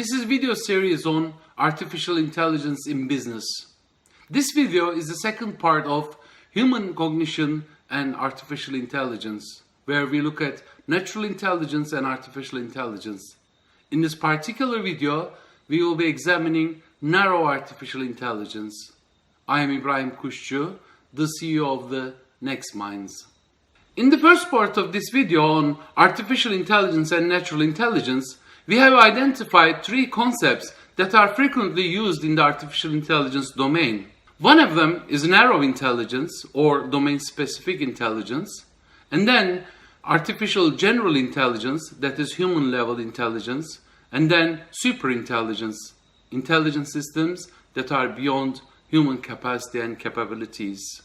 This is a video series on artificial intelligence in business. This video is the second part of human cognition and artificial intelligence, where we look at natural intelligence and artificial intelligence. In this particular video, we will be examining narrow artificial intelligence. I am Ibrahim Kushchu, the CEO of the Next Minds. In the first part of this video on artificial intelligence and natural intelligence, we have identified three concepts that are frequently used in the artificial intelligence domain. One of them is narrow intelligence or domain-specific intelligence, and then artificial general intelligence, that is human-level intelligence, and then superintelligence, intelligence systems that are beyond human capacity and capabilities.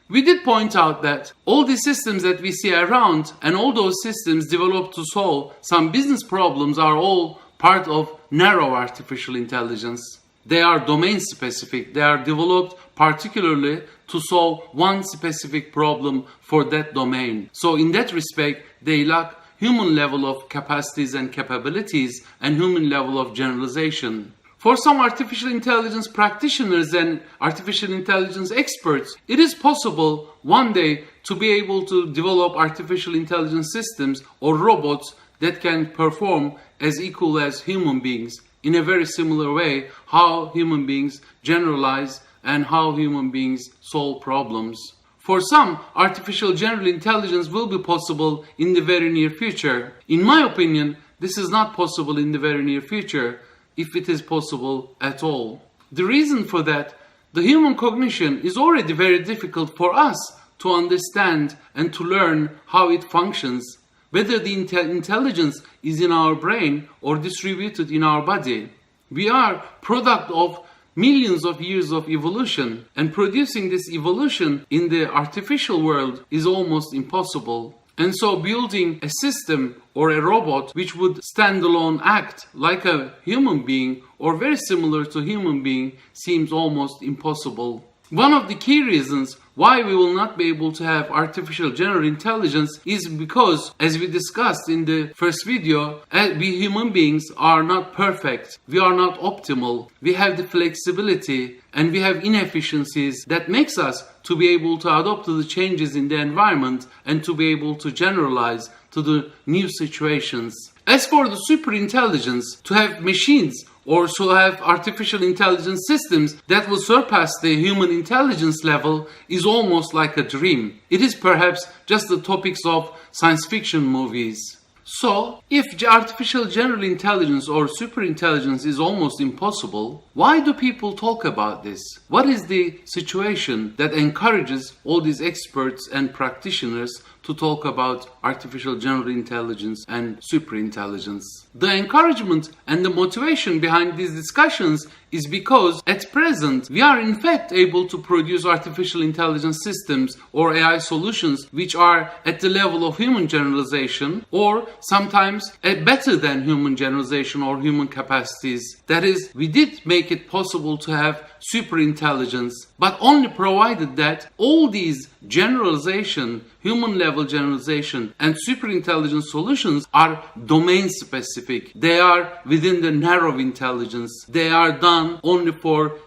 We did point out that all the systems that we see around and all those systems developed to solve some business problems are all part of narrow artificial intelligence. They are domain specific. They are developed particularly to solve one specific problem for that domain. So in that respect, they lack human level of capacities and capabilities and human level of generalization. For some artificial intelligence practitioners and artificial intelligence experts, it is possible one day to be able to develop artificial intelligence systems or robots that can perform as equal as human beings in a very similar way how human beings generalize and how human beings solve problems. For some, artificial general intelligence will be possible in the very near future. In my opinion, this is not possible in the very near future, if it is possible at all. The reason for that, the human cognition is already very difficult for us to understand and to learn how it functions, whether the intelligence is in our brain or distributed in our body. We are product of millions of years of evolution, and producing this evolution in the artificial world is almost impossible. And so building a system or a robot which would stand alone act like a human being or very similar to human being seems almost impossible. One of the key reasons why we will not be able to have artificial general intelligence is because, as we discussed in the first video, we human beings are not perfect. We are not optimal. We have the flexibility and we have inefficiencies that makes us to be able to adapt to the changes in the environment and to be able to generalize to the new situations. As for the superintelligence, to have machines or to have artificial intelligence systems that will surpass the human intelligence level is almost like a dream. It is perhaps just the topics of science fiction movies. So, if artificial general intelligence or superintelligence is almost impossible, why do people talk about this? What is the situation that encourages all these experts and practitioners to talk about artificial general intelligence and superintelligence? The encouragement and the motivation behind these discussions is because at present we are in fact able to produce artificial intelligence systems or AI solutions which are at the level of human generalization or sometimes better than human generalization or human capacities. That is, we did make it possible to have superintelligence, but only provided that all these generalization, human level generalization and superintelligence solutions are domain specific. They are within the narrow intelligence. They are done only for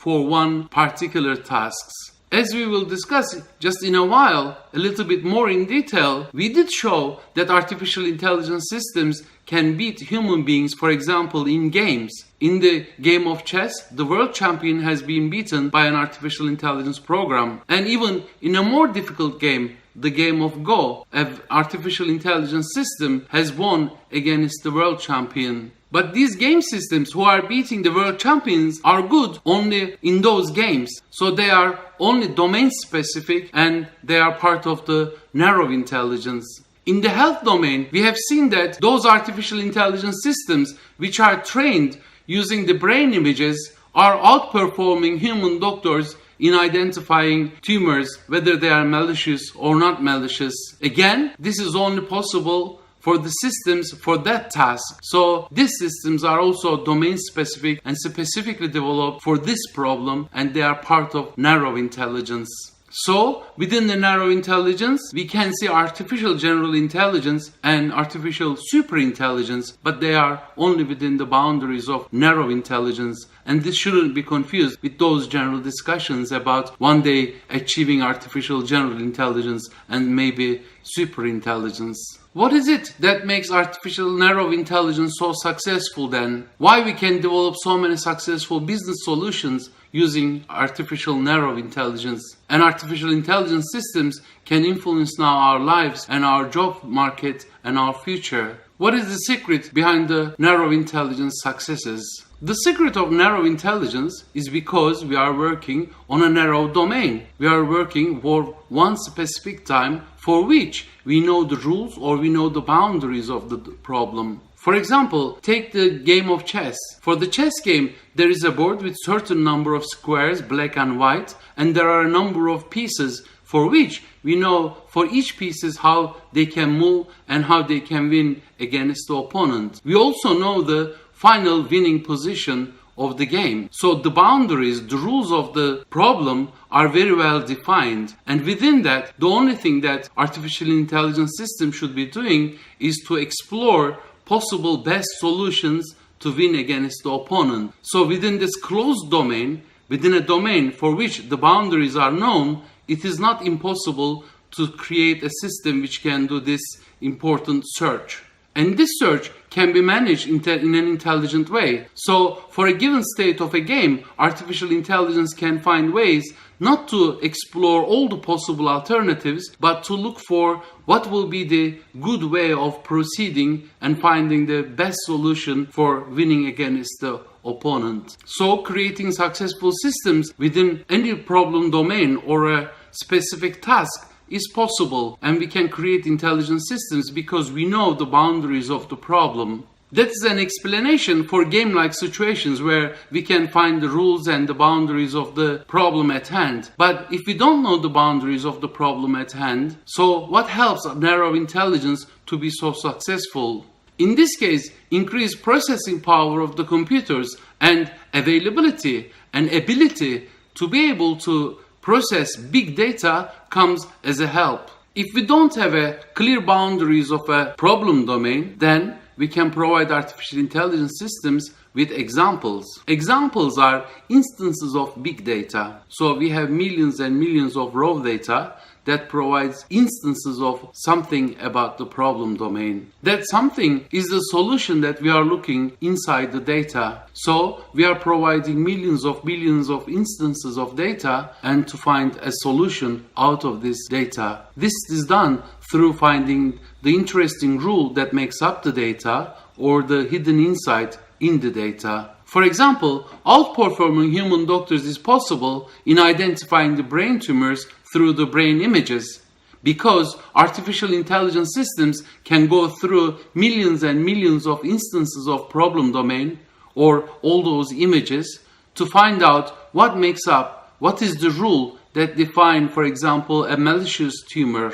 one particular tasks. As we will discuss just in a while, a little bit more in detail, we did show that artificial intelligence systems can beat human beings, for example, in games. In the game of chess, the world champion has been beaten by an artificial intelligence program. And even in a more difficult game, the game of Go, an artificial intelligence system has won against the world champion. But these game systems who are beating the world champions are good only in those games. So they are only domain specific and they are part of the narrow intelligence. In the health domain, we have seen that those artificial intelligence systems which are trained using the brain images are outperforming human doctors in identifying tumors, whether they are malicious or not malicious. Again, this is only possible for the systems for that task. So these systems are also domain specific and specifically developed for this problem, and they are part of narrow intelligence. So, within the narrow intelligence, we can see artificial general intelligence and artificial superintelligence, but they are only within the boundaries of narrow intelligence. And this shouldn't be confused with those general discussions about one day achieving artificial general intelligence and maybe superintelligence. What is it that makes artificial narrow intelligence so successful then? Why we can develop so many successful business solutions using artificial narrow intelligence? And artificial intelligence systems can influence now our lives and our job market and our future. What is the secret behind the narrow intelligence successes? The secret of narrow intelligence is because we are working on a narrow domain. We are working for one specific time for which we know the rules or we know the boundaries of the problem. For example, take the game of chess. For the chess game, there is a board with certain number of squares, black and white, and there are a number of pieces for which we know for each pieces how they can move and how they can win against the opponent. We also know the final winning position of the game. So the boundaries, the rules of the problem are very well defined. And within that, the only thing that artificial intelligence system should be doing is to explore possible best solutions to win against the opponent. So within this closed domain, within a domain for which the boundaries are known, it is not impossible to create a system which can do this important search. And this search can be managed in an intelligent way. So for a given state of a game, artificial intelligence can find ways not to explore all the possible alternatives, but to look for what will be the good way of proceeding and finding the best solution for winning against the opponent. So creating successful systems within any problem domain or a specific task is possible, and we can create intelligent systems because we know the boundaries of the problem. That is an explanation for game-like situations where we can find the rules and the boundaries of the problem at hand. But if we don't know the boundaries of the problem at hand, so what helps narrow intelligence to be so successful? In this case, increased processing power of the computers and availability and ability to be able to process big data comes as a help. If we don't have a clear boundaries of a problem domain, then we can provide artificial intelligence systems with examples. Examples are instances of big data. So we have millions and millions of raw data that provides instances of something about the problem domain. That something is the solution that we are looking inside the data. So we are providing millions of billions of instances of data and to find a solution out of this data. This is done through finding the interesting rule that makes up the data or the hidden insight in the data. For example, outperforming human doctors is possible in identifying the brain tumors through the brain images, because artificial intelligence systems can go through millions and millions of instances of problem domain or all those images to find out what makes up, what is the rule that define, for example, a malicious tumor,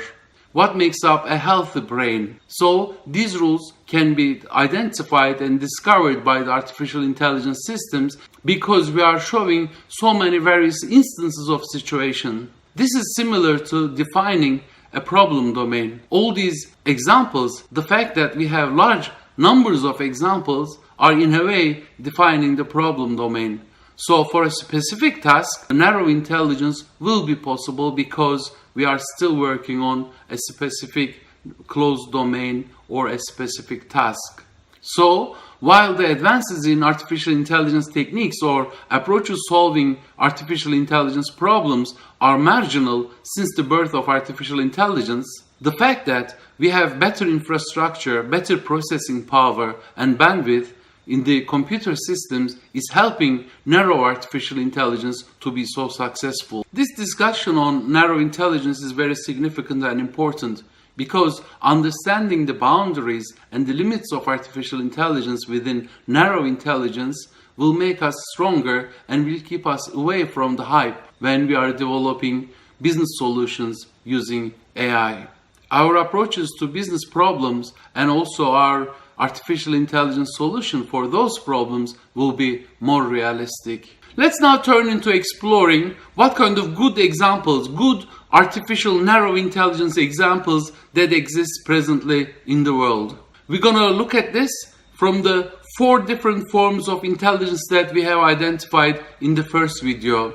what makes up a healthy brain. So these rules can be identified and discovered by the artificial intelligence systems because we are showing so many various instances of situation. This is similar to defining a problem domain. All these examples, the fact that we have large numbers of examples, are in a way defining the problem domain. So for a specific task, narrow intelligence will be possible because we are still working on a specific closed domain or a specific task. So, while the advances in artificial intelligence techniques or approaches solving artificial intelligence problems are marginal since the birth of artificial intelligence, the fact that we have better infrastructure, better processing power and bandwidth in the computer systems is helping narrow artificial intelligence to be so successful. This discussion on narrow intelligence is very significant and important because understanding the boundaries and the limits of artificial intelligence within narrow intelligence will make us stronger and will keep us away from the hype when we are developing business solutions using AI. Our approaches to business problems and also our artificial intelligence solution for those problems will be more realistic. Let's now turn into exploring what kind of good examples, good artificial narrow intelligence examples that exist presently in the world. We're going to look at this from the 4 different forms of intelligence that we have identified in the first video,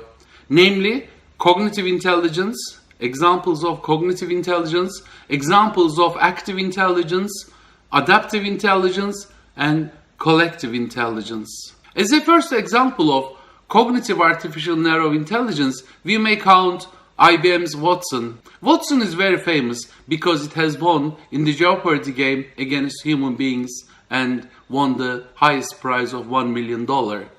namely cognitive intelligence, examples of cognitive intelligence, examples of active intelligence, adaptive intelligence, and collective intelligence. As a first example of cognitive artificial narrow intelligence, we may count IBM's Watson. Watson is very famous because it has won in the Jeopardy game against human beings and won the highest prize of $1 million.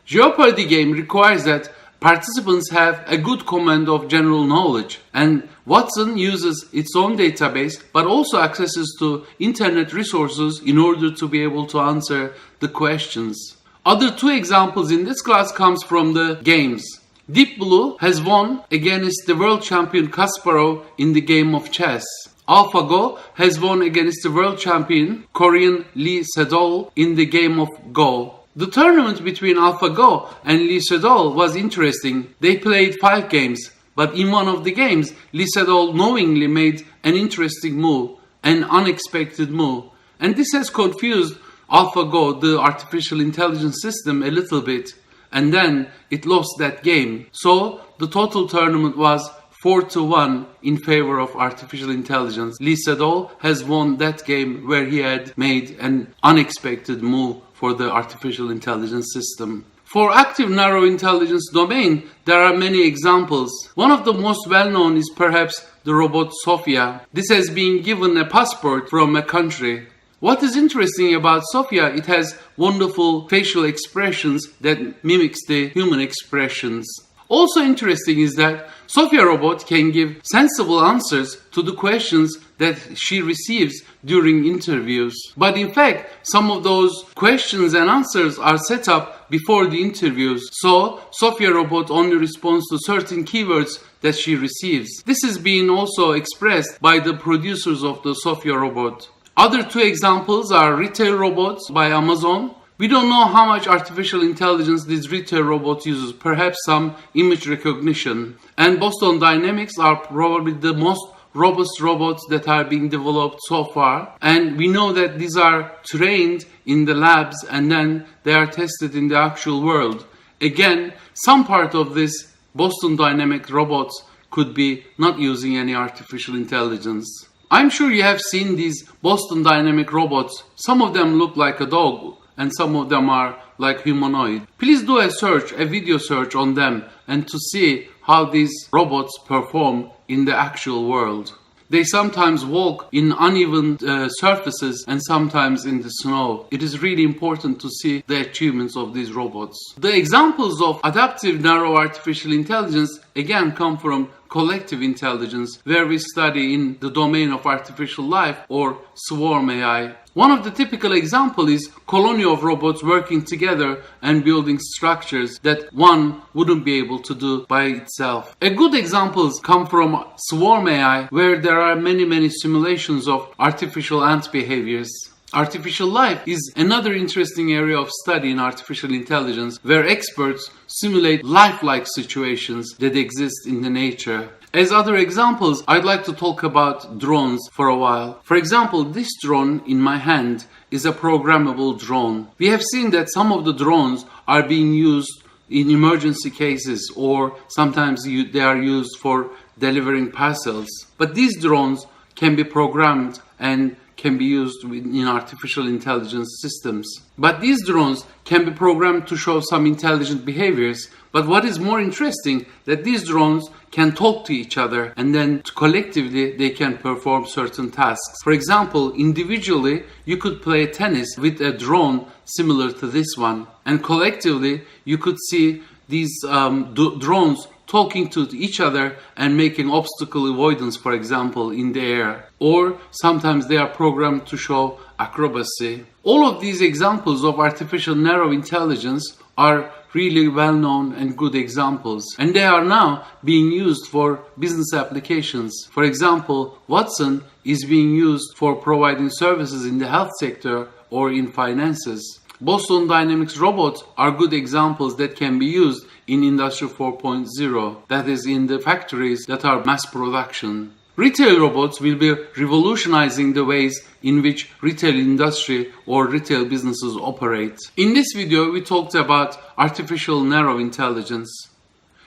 Jeopardy game requires that participants have a good command of general knowledge, and Watson uses its own database but also accesses to internet resources in order to be able to answer the questions. Other 2 examples in this class comes from the games. Deep Blue has won against the world champion Kasparov in the game of chess. AlphaGo has won against the world champion Korean Lee Sedol in the game of Go. The tournament between AlphaGo and Lee Sedol was interesting. They played 5 games, but in one of the games, Lee Sedol knowingly made an interesting move, an unexpected move. And this has confused AlphaGo, the artificial intelligence system, a little bit. And then it lost that game. So the total tournament was 4-1 in favor of artificial intelligence. Lee Sedol has won that game where he had made an unexpected move for the artificial intelligence system. For active narrow intelligence domain, there are many examples. One of the most well-known is perhaps the robot Sophia. This has been given a passport from a country. What is interesting about Sophia, it has wonderful facial expressions that mimics the human expressions. Also interesting is that Sophia robot can give sensible answers to the questions that she receives during interviews. But in fact, some of those questions and answers are set up before the interviews. So Sophia robot only responds to certain keywords that she receives. This is being also expressed by the producers of the Sophia robot. Other 2 examples are retail robots by Amazon. We don't know how much artificial intelligence this retail robot uses, perhaps some image recognition. And Boston Dynamics are probably the most robust robots that are being developed so far. And we know that these are trained in the labs and then they are tested in the actual world. Again, some part of this Boston Dynamics robots could be not using any artificial intelligence. I'm sure you have seen these Boston Dynamics robots. Some of them look like a dog and some of them are like humanoid. Please do a video search on them and to see how these robots perform in the actual world. They sometimes walk in uneven surfaces and sometimes in the snow. It is really important to see the achievements of these robots. The examples of adaptive narrow artificial intelligence again come from collective intelligence, where we study in the domain of artificial life or swarm AI. One of the typical examples is colony of robots working together and building structures that one wouldn't be able to do by itself. A good examples come from swarm AI, where there are many simulations of artificial ant behaviors. Artificial life is another interesting area of study in artificial intelligence, where experts simulate lifelike situations that exist in the nature. As other examples, I'd like to talk about drones for a while. For example, this drone in my hand is a programmable drone. We have seen that some of the drones are being used in emergency cases, or sometimes they are used for delivering parcels. But these drones can be programmed and can be used in artificial intelligence systems. But these drones can be programmed to show some intelligent behaviors. But what is more interesting, that these drones can talk to each other and then collectively they can perform certain tasks. For example, individually you could play tennis with a drone similar to this one, and collectively you could see these drones talking to each other and making obstacle avoidance, for example, in the air. Or sometimes they are programmed to show acrobacy. All of these examples of artificial narrow intelligence are really well-known and good examples, and they are now being used for business applications. For example, Watson is being used for providing services in the health sector, or in finances. Boston Dynamics robots are good examples that can be used in Industry 4.0, that is, in the factories that are mass production. Retail robots will be revolutionizing the ways in which retail industry or retail businesses operate. In this video, we talked about artificial narrow intelligence.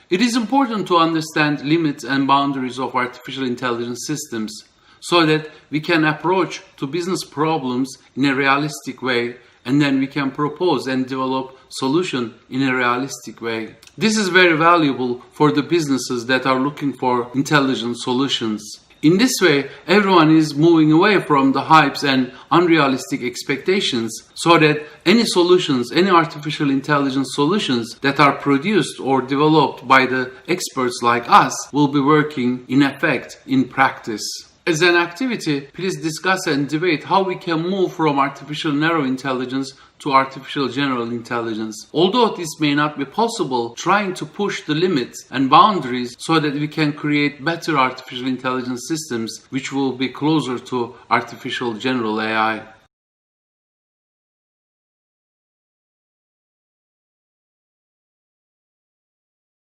It is important to understand limits and boundaries of artificial intelligence systems so that we can approach to business problems in a realistic way, and then we can propose and develop solution in a realistic way. This is very valuable for the businesses that are looking for intelligent solutions. In this way, everyone is moving away from the hypes and unrealistic expectations so that any solutions, any artificial intelligence solutions that are produced or developed by the experts like us will be working in effect, in practice. As an activity, please discuss and debate how we can move from artificial narrow intelligence to artificial general intelligence. Although this may not be possible, trying to push the limits and boundaries so that we can create better artificial intelligence systems which will be closer to artificial general AI.